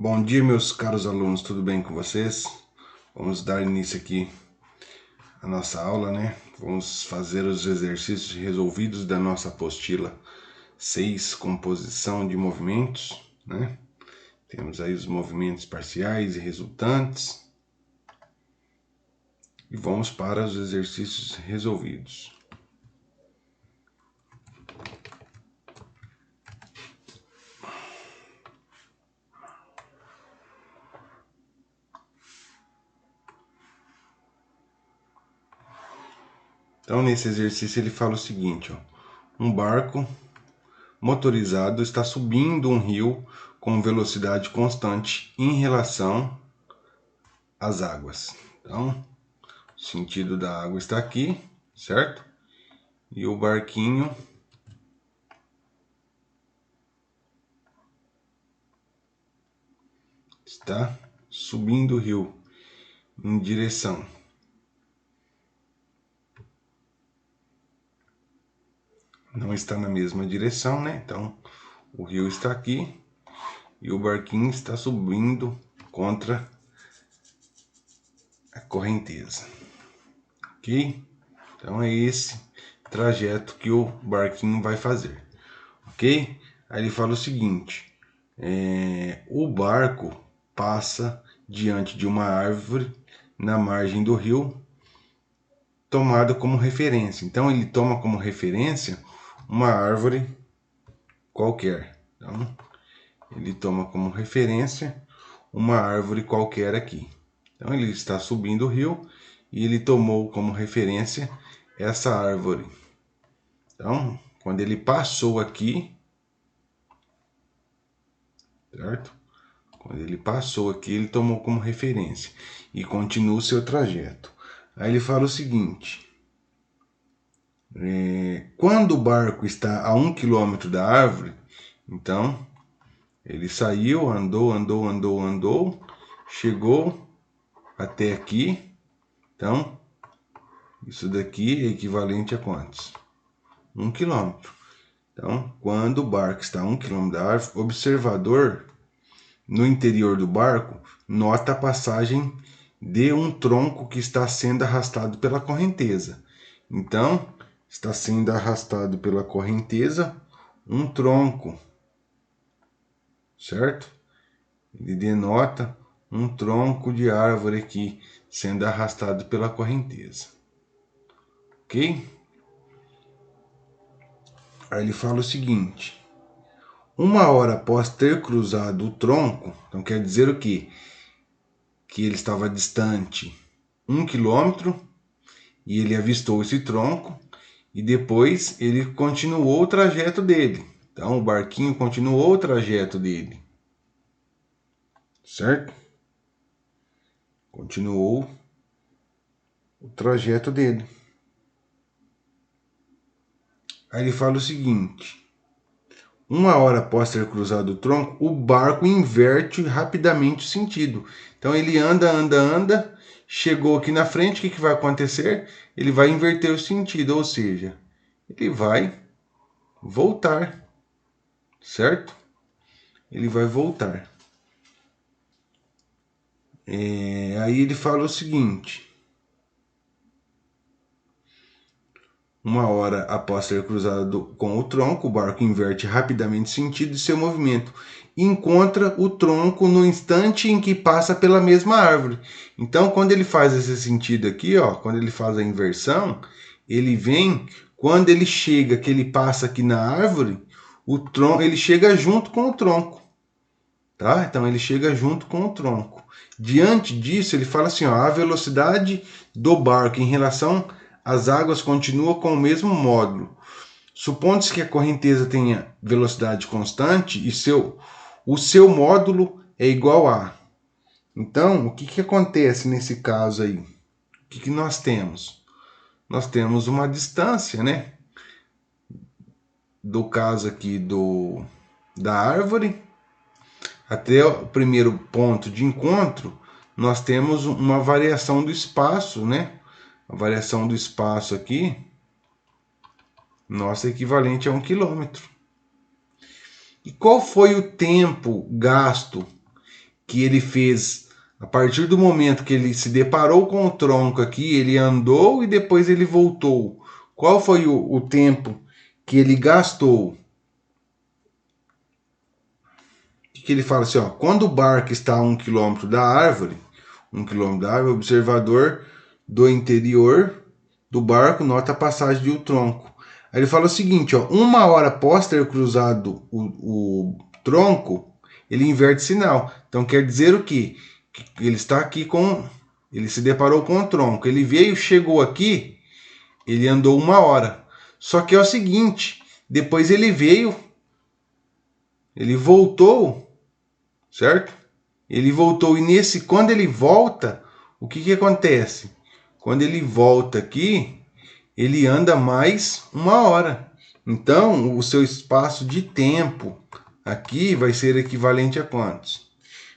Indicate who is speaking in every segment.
Speaker 1: Bom dia, meus caros alunos, tudo bem com vocês? Vamos dar início aqui à nossa aula, né? Vamos fazer os exercícios resolvidos da nossa apostila 6, composição de movimentos, né? Temos aí os movimentos parciais e resultantes. E vamos para os exercícios resolvidos. Então, nesse exercício ele fala o seguinte, ó: um barco motorizado está subindo um rio com velocidade constante em relação às águas. Então, o sentido da água está aqui, certo? E o barquinho está subindo o rio em direção. Não está na mesma direção, né? Então, o rio está aqui e o barquinho está subindo contra a correnteza. Ok? Então, é esse trajeto que o barquinho vai fazer. Ok? Aí ele fala o seguinte: o barco passa diante de uma árvore na margem do rio, tomado como referência. Então ele toma como referência uma árvore qualquer. Então ele toma como referência uma árvore qualquer aqui. Então ele está subindo o rio e ele tomou como referência essa árvore. Então, quando ele passou aqui, certo? Quando ele passou aqui, ele tomou como referência e continua o seu trajeto. Aí ele fala o seguinte: quando o barco está a 1 quilômetro da árvore, então ele saiu, andou, chegou até aqui. Então, isso daqui é equivalente a quantos? 1 quilômetro. Então, quando o barco está a 1 quilômetro da árvore, o observador no interior do barco nota a passagem de um tronco que está sendo arrastado pela correnteza. Então, está sendo arrastado pela correnteza um tronco, certo? Ele denota um tronco de árvore aqui sendo arrastado pela correnteza. Ok? Aí ele fala o seguinte: 1 hora após ter cruzado o tronco, então quer dizer o quê? Que ele estava distante 1 quilômetro e ele avistou esse tronco e depois ele continuou o trajeto dele. Então o barquinho continuou o trajeto dele, certo? Continuou o trajeto dele. Aí ele fala o seguinte: 1 hora após ter cruzado o tronco, o barco inverte rapidamente o sentido. Então ele anda, chegou aqui na frente, o que vai acontecer? Ele vai inverter o sentido, ou seja, ele vai voltar, certo? Ele vai voltar. Aí ele fala o seguinte: 1 hora após ter cruzado com o tronco, o barco inverte rapidamente o sentido de seu movimento e encontra o tronco no instante em que passa pela mesma árvore. Então, quando ele faz esse sentido aqui, ó, quando ele faz a inversão, ele vem, quando ele chega, que ele passa aqui na árvore, o tronco, ele chega junto com o tronco, tá? Então ele chega junto com o tronco. Diante disso, ele fala assim, ó: a velocidade do barco em relação às águas continua com o mesmo módulo. Supondo-se que a correnteza tenha velocidade constante e o seu módulo é igual a. Então, o que acontece nesse caso aí? O que nós temos? Nós temos uma distância, né? Do caso aqui da árvore até o primeiro ponto de encontro, nós temos uma variação do espaço, né? A variação do espaço aqui, nossa, é equivalente a 1 quilômetro. E qual foi o tempo gasto que ele fez a partir do momento que ele se deparou com o tronco aqui, ele andou e depois ele voltou. Qual foi o tempo que ele gastou? Que ele fala assim, ó, quando o barco está a 1 km da árvore, 1 km da árvore, o observador do interior do barco nota a passagem de um tronco. Aí ele fala o seguinte, ó, 1 hora após ter cruzado o tronco, ele inverte sinal. Então quer dizer o quê? Que ele está aqui com... Ele se deparou com o tronco. Ele veio, chegou aqui, ele andou 1 hora. Só que é o seguinte, depois ele veio, ele voltou, certo? Ele voltou e quando ele volta, o que acontece? Quando ele volta aqui, ele anda mais 1 hora. Então, o seu espaço de tempo aqui vai ser equivalente a quantos?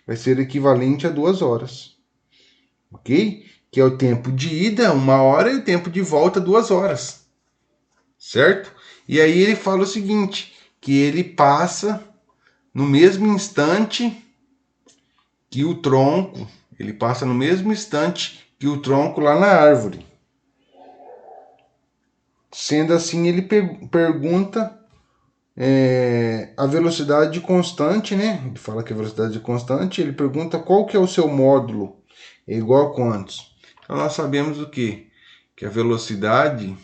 Speaker 1: Vai ser equivalente a 2 horas. Ok? Que é o tempo de ida, 1 hora, e o tempo de volta, 2 horas. Certo? E aí ele fala o seguinte, que ele passa no mesmo instante que o tronco, ele passa no mesmo instante que o tronco lá na árvore. Sendo assim, ele pergunta a velocidade constante, né? Ele fala que a velocidade é constante, ele pergunta qual que é o seu módulo, é igual a quantos? Então nós sabemos o quê? Que a velocidade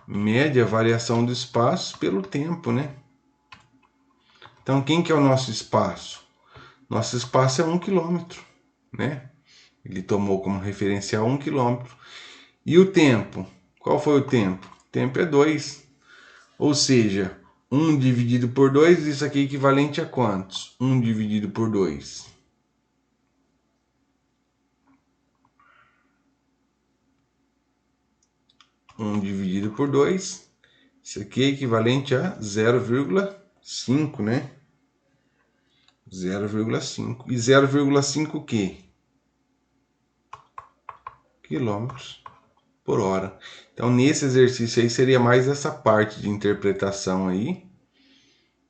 Speaker 1: mede a variação do espaço pelo tempo, né? Então quem que é o nosso espaço? Nosso espaço é 1 km, né? Ele tomou como referencial 1 km. E o tempo? Qual foi o tempo? O tempo é 2. Ou seja, 1 dividido por 2, isso aqui é equivalente a quantos? 1 dividido por 2. 1 dividido por 2, isso aqui é equivalente a 0,5, né? 0,5. E 0,5 o quê? Quilômetros por hora. Então, nesse exercício aí, seria mais essa parte de interpretação aí,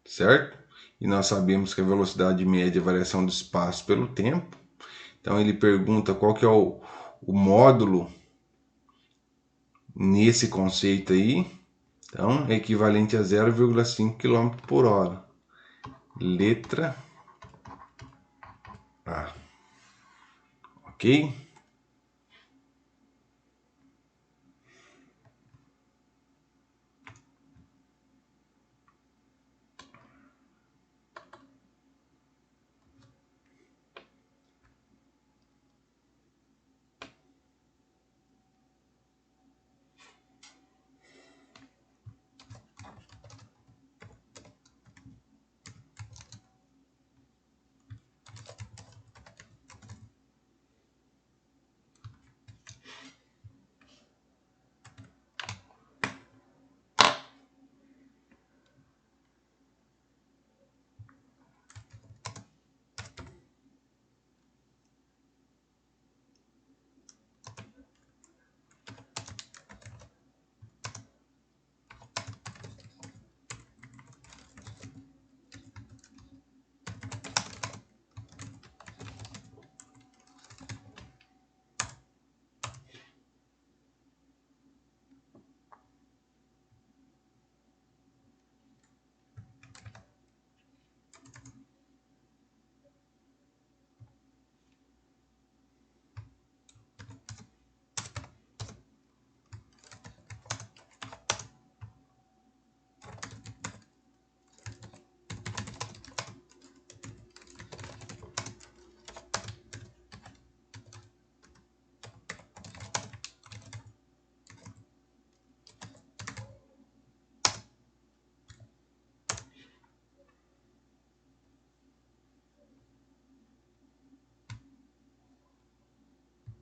Speaker 1: certo? E nós sabemos que a velocidade média é a variação do espaço pelo tempo. Então, ele pergunta qual que é o módulo nesse conceito aí. Então, é equivalente a 0,5 km por hora. Letra A. Ok?